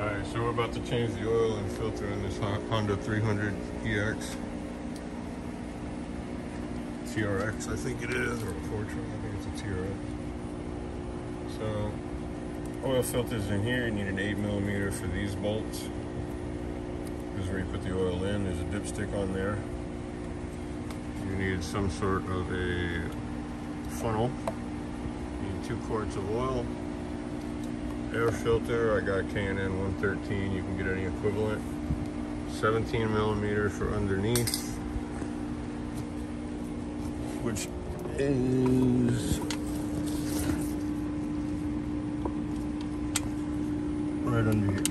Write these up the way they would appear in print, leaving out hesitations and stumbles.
Alright, so we're about to change the oil and filter in this Honda 300 EX. TRX, I think it is, or a Fortran, I think it's a TRX. So, oil filters in here, you need an 8mm for these bolts. This is where you put the oil in, there's a dipstick on there. You need some sort of a funnel. You need 2 quarts of oil. Air filter, I got K&N 113, you can get any equivalent. 17mm for underneath, which is right under here.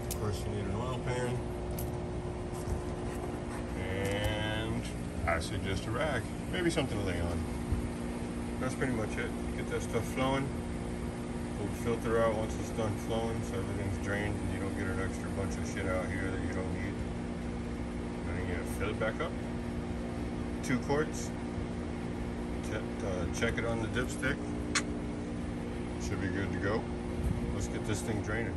Of course, you need an oil pan, and I suggest a rag, maybe something to lay on. That's pretty much it. Get that stuff flowing. Pull the filter out once it's done flowing, so everything's drained and you don't get an extra bunch of shit out here that you don't need. And then you fill it back up. 2 quarts. Check it on the dipstick. Should be good to go. Let's get this thing draining.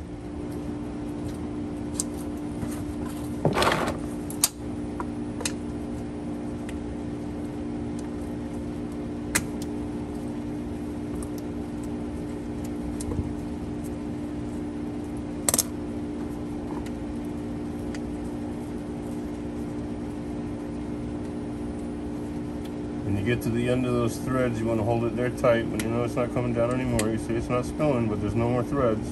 When you get to the end of those threads, you want to hold it there tight. When you know it's not coming down anymore, you see it's not spilling, but there's no more threads.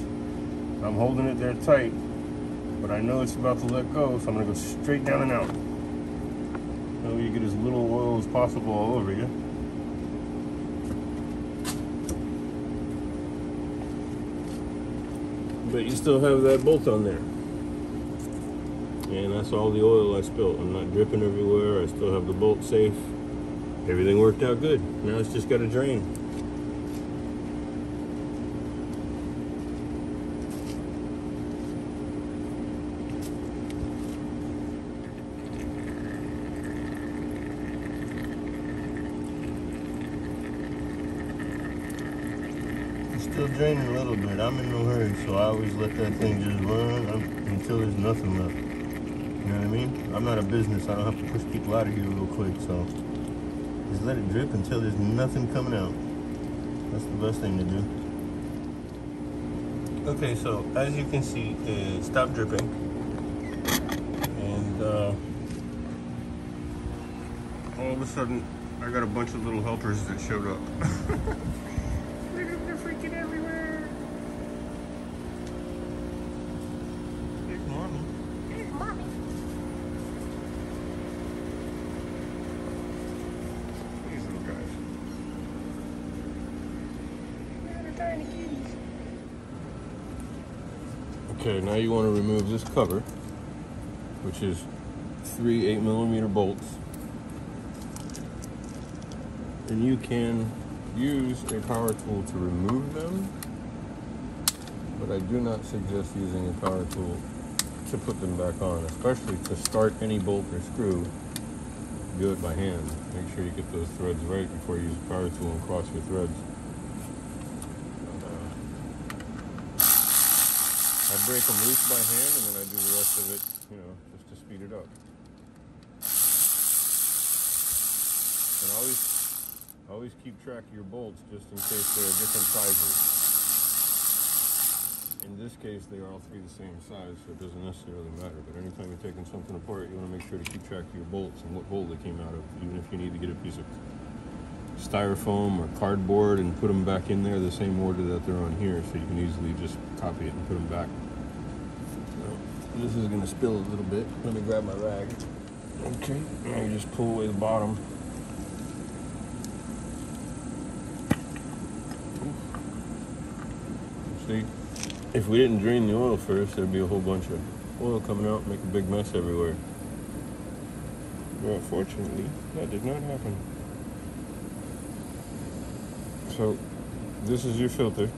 I'm holding it there tight, but I know it's about to let go, so I'm going to go straight down and out. So you get as little oil as possible all over you. But you still have that bolt on there. And that's all the oil I spilled. I'm not dripping everywhere. I still have the bolt safe. Everything worked out good. Now it's just got to drain. It's still draining a little bit. I'm in no hurry, so I always let that thing just run until there's nothing left. You know what I mean? I'm not a business. I don't have to push people out of here real quick, so just let it drip until there's nothing coming out. That's the best thing to do. Okay, so as you can see, it stopped dripping. And all of a sudden, I got a bunch of little helpers that showed up. Look at them, they're freaking everywhere. Here's Mommy. Here's Mommy. Okay, now you want to remove this cover, which is 3 8mm bolts. And you can use a power tool to remove them, but I do not suggest using a power tool to put them back on, especially to start any bolt or screw. Do it by hand. Make sure you get those threads right before you use a power tool and cross your threads. I break them loose by hand, and then I do the rest of it, you know, just to speed it up. And always keep track of your bolts, just in case they're different sizes. In this case, they are all 3 the same size, so it doesn't necessarily matter. But anytime you're taking something apart, you want to make sure to keep track of your bolts and what hole they came out of, even if you need to get a piece of styrofoam or cardboard and put them back in there the same order that they're on here, so you can easily just copy it and put them back. So this is going to spill a little bit. Let me grab my rag. Okay, now you just pull away the bottom. See, if we didn't drain the oil first, there'd be a whole bunch of oil coming out and make a big mess everywhere. But fortunately, that did not happen. So this is your filter.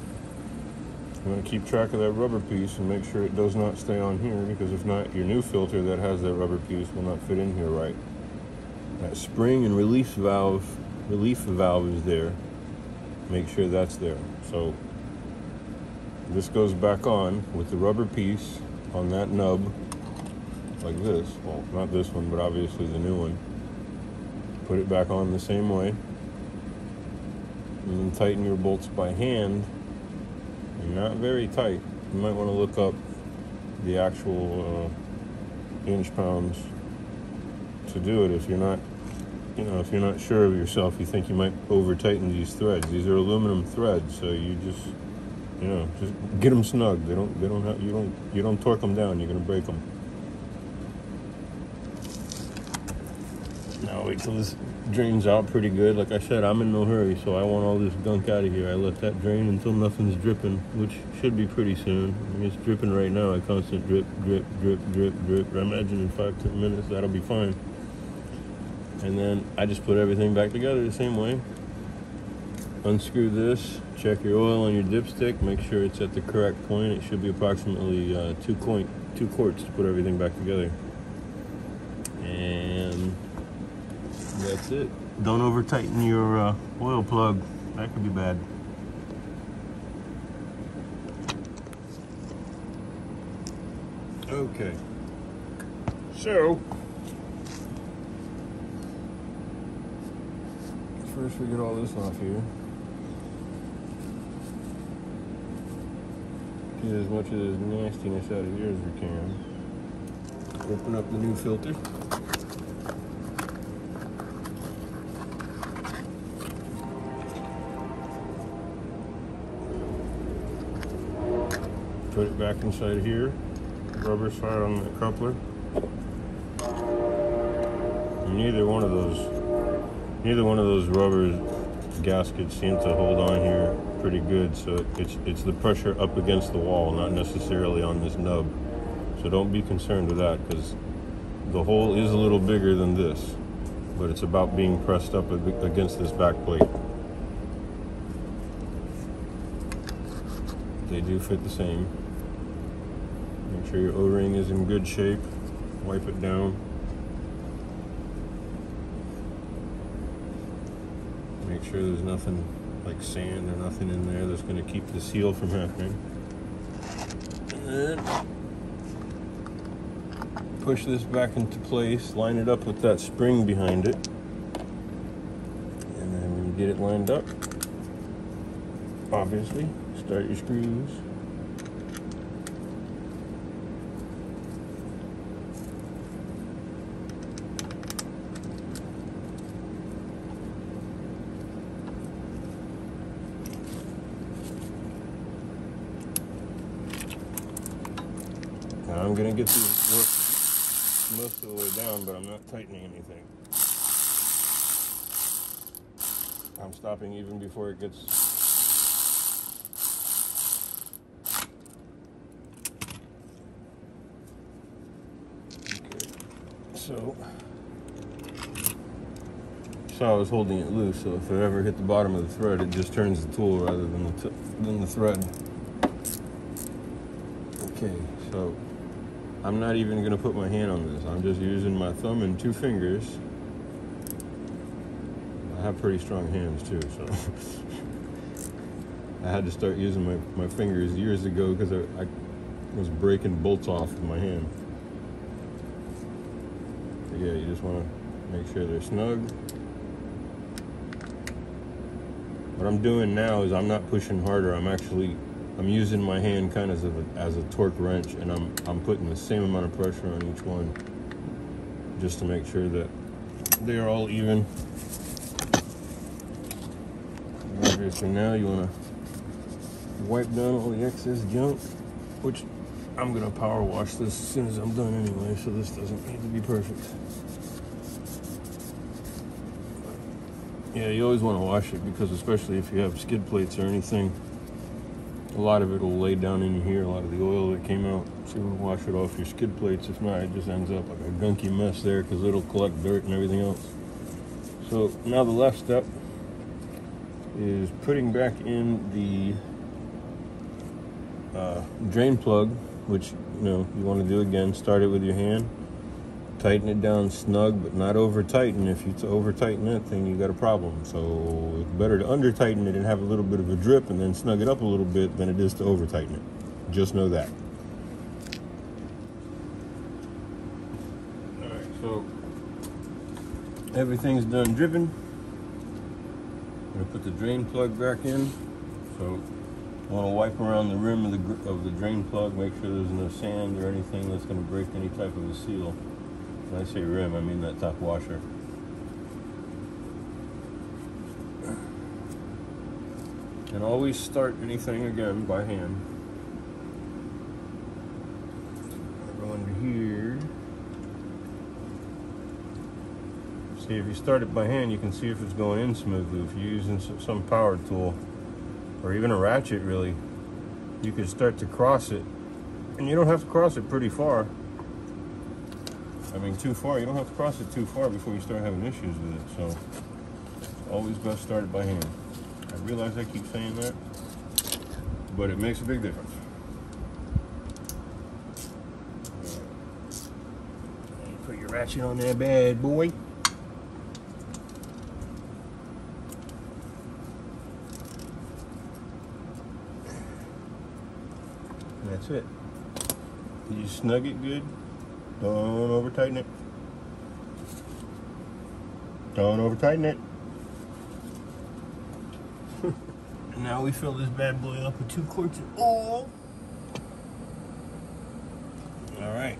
You want to keep track of that rubber piece and make sure it does not stay on here, because if not, your new filter that has that rubber piece will not fit in here right. That spring and relief valve is there. Make sure that's there. So this goes back on with the rubber piece on that nub, like this. Well, not this one, but obviously the new one. Put it back on the same way. And then tighten your bolts by hand, and not very tight. You might want to look up the actual inch pounds to do it if you're not, if you're not sure of yourself. You think you might over tighten these threads. These are aluminum threads, so you just get them snug. You don't torque them down. You're gonna break them. Now wait till this drains out pretty good. Like I said, I'm in no hurry, so I want all this gunk out of here. I let that drain until nothing's dripping, which should be pretty soon. I mean, it's dripping right now. A constant drip, drip, drip, drip, drip. I imagine in 5-10 minutes that'll be fine. And then I just put everything back together the same way. Unscrew this, check your oil on your dipstick, make sure it's at the correct point. It should be approximately 2 quarts to put everything back together. And that's it. Don't over tighten your oil plug. That could be bad. Okay. So first we get all this off here. Get as much of this nastiness out of here as we can. Open up the new filter. Put it back inside here. Rubber side on the coupler. Neither one of those rubber gaskets seem to hold on here pretty good, so it's the pressure up against the wall, not necessarily on this nub. So don't be concerned with that, because the hole is a little bigger than this, but it's about being pressed up against this back plate. They do fit the same. Make sure your O-ring is in good shape. Wipe it down. Make sure there's nothing like sand or nothing in there that's going to keep the seal from happening. And then push this back into place, line it up with that spring behind it. And then when you get it lined up, obviously, start your screws. I'm gonna get these work most of the way down, but I'm not tightening anything. I'm stopping even before it gets. Okay. So I was holding it loose, so if it ever hit the bottom of the thread, it just turns the tool rather than the thread. Okay, so I'm not even going to put my hand on this. I'm just using my thumb and 2 fingers. I have pretty strong hands too, so I had to start using my fingers years ago because I was breaking bolts off with my hand. But yeah, you just want to make sure they're snug. What I'm doing now is I'm not pushing harder. I'm using my hand kind of as a torque wrench, and I'm putting the same amount of pressure on each one just to make sure that they are all even. Okay, so now you want to wipe down all the excess junk, which I'm going to power wash this as soon as I'm done anyway, so this doesn't need to be perfect. Yeah, you always want to wash it, because especially if you have skid plates or anything, a lot of it will lay down in here, a lot of the oil that came out. So you wash it off your skid plates. If not, it just ends up like a gunky mess there, because it'll collect dirt and everything else. So now the last step is putting back in the drain plug, which you want to do again. Start it with your hand, Tighten it down snug, but not over tighten. If you over tighten that thing, you got a problem. So it's better to under tighten it and have a little bit of a drip and then snug it up a little bit than it is to over tighten it. Just know that. All right, so everything's done dripping. I'm gonna put the drain plug back in. So I want to wipe around the rim of the drain plug, make sure there's no sand or anything that's going to break any type of a seal. When I say rim, I mean that top washer. And always start anything again by hand. Go under here. See, if you start it by hand, you can see if it's going in smoothly. If you're using some power tool, or even a ratchet, really, you can start to cross it, and you don't have to cross it pretty far. I mean, too far. You don't have to cross it too far before you start having issues with it. So it's always best started by hand. I realize I keep saying that, but it makes a big difference. Put your ratchet on that bad boy. That's it. You snug it good. Don't over tighten it. Don't over tighten it. And now we fill this bad boy up with 2 quarts of oil. All right.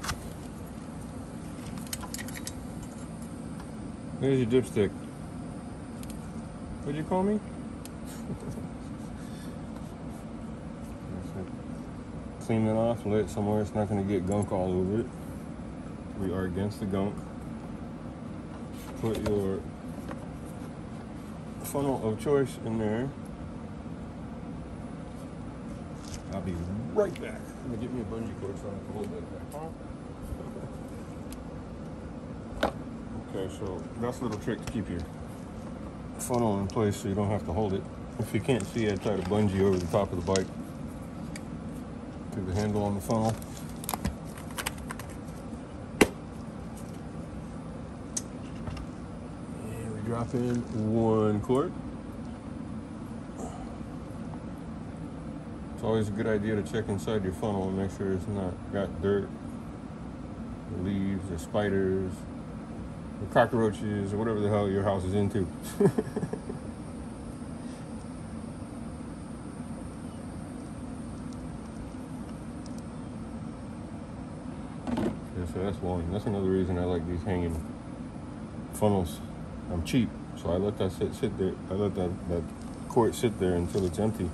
There's your dipstick. What'd you call me? Clean it off, lay it somewhere it's not going to get gunk all over it. We are against the gunk. Put your funnel of choice in there. I'll be right back. I'm going to get me a bungee cord so I can hold that back. Okay, so that's a little trick to keep your funnel in place so you don't have to hold it. If you can't see, I try to bungee over the top of the bike to the handle on the funnel. And we drop in 1 quart. It's always a good idea to check inside your funnel and make sure it's not got dirt, or leaves, or spiders, or cockroaches, or whatever the hell your house is into. So that's one. That's another reason I like these hanging funnels. I'm cheap, so I let that sit there. I let that quart sit there until it's empty.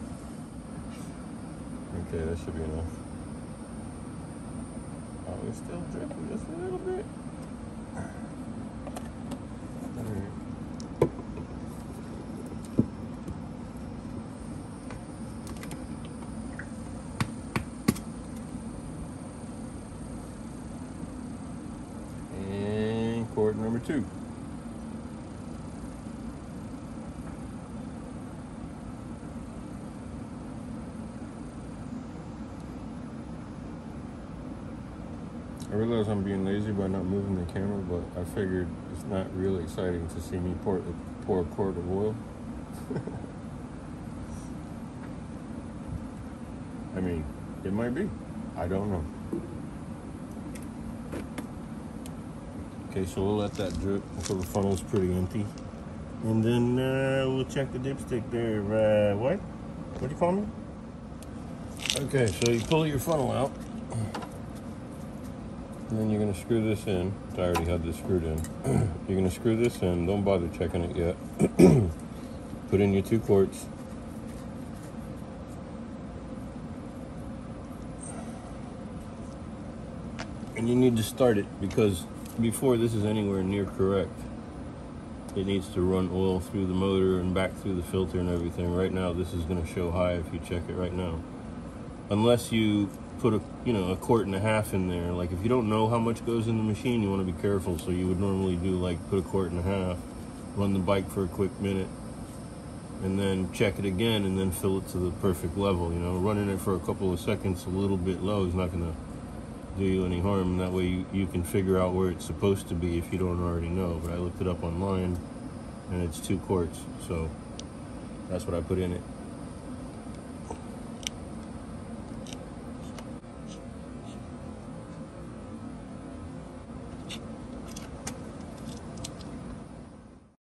Okay, that should be enough. Oh, it's still dripping just a little bit. All right. Quart number 2. I realize I'm being lazy by not moving the camera, but I figured it's not really exciting to see me pour a quart of oil. I mean, it might be. I don't know. Okay, so we'll let that drip until the funnel's pretty empty. And then we'll check the dipstick there. What? What'd you call me? Okay, so you pull your funnel out. And then you're going to screw this in. I already had this screwed in. You're going to screw this in. Don't bother checking it yet. Put in your 2 quarts. And you need to start it because before this is anywhere near correct, it needs to run oil through the motor and back through the filter and everything. Right now, this is going to show high if you check it right now. Unless you put a 1.5 quart in there. Like if you don't know how much goes in the machine, you want to be careful. So you would normally do like put 1.5 quart, run the bike for a quick minute, and then check it again, and then fill it to the perfect level. You know, running it for a couple of seconds a little bit low is not going to do you any harm. That way you can figure out where it's supposed to be if you don't already know. But I looked it up online and it's 2 quarts, so that's what I put in it.